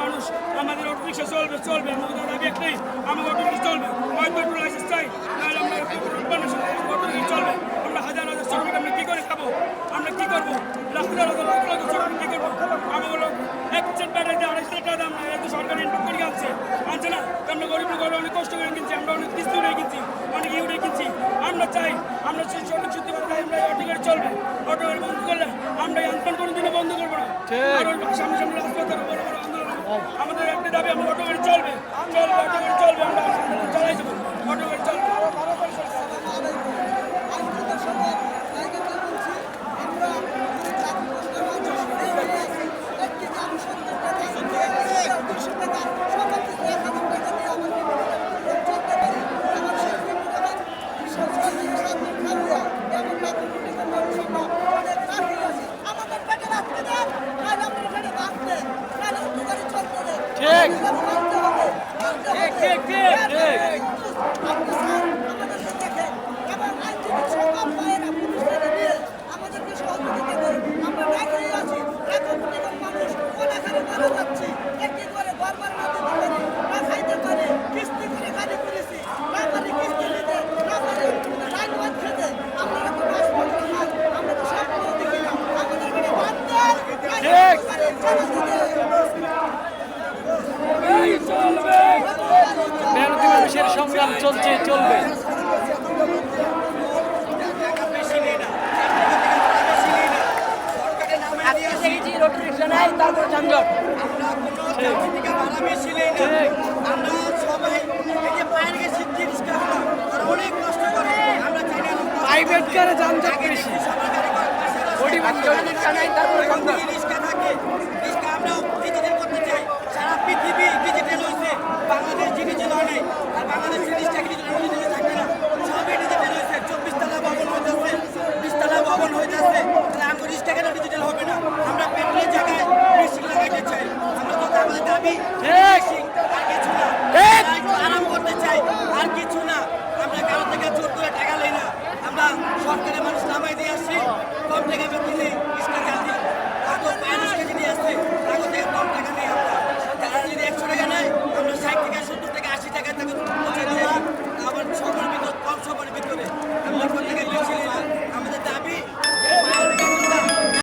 মানুষ আমাদের auto rickshaw চলবে আমাদের দাবি একটাই, আমাদের অটো রিক্সা চলবে, হয়তো একটু লাইসেন্স চাই, নাহলে আমরা অটো রিক্সা চলবে। আমরা হাজার হাজার শ্রমিক আমরা কী করে খাবো, আমরা কী করবো, লাখ লাখ শ্রমিক কী করবো? আমাদের এক সেট ব্যাটারিতে 250 টাকা দাম, এত সরকার ইনপুট করে আনছে না। আমরা গরিব লোক অনেক কষ্ট করে কিনছি, আমরা অনেক কিস্তি উঠে কিনছি, অনেক উঠে কিনছি। আমরা চাই আমরা সেই সঠিক সত্যি কথা আমরা অটো গাড়ি চলবে, অটো গাড়ি বন্ধ করলে আমরা এই আন্দোলন কোনোদিনও বন্ধ করবো না। আর ওই সামনে রাজপথের বড় বড় আন্দোলন আমাদের একটা দাবি, আমরা অটো গাড়ি চলবে, অটো গাড়ি চলবে, আমরা আন্দোলন চালাই যাবো, অটো গাড়ি চলবে। সংগ্রাম চলছে, চলবে। প্রাইভেট কারে যানজট বেশি, রিক্সা নাই, তারপরে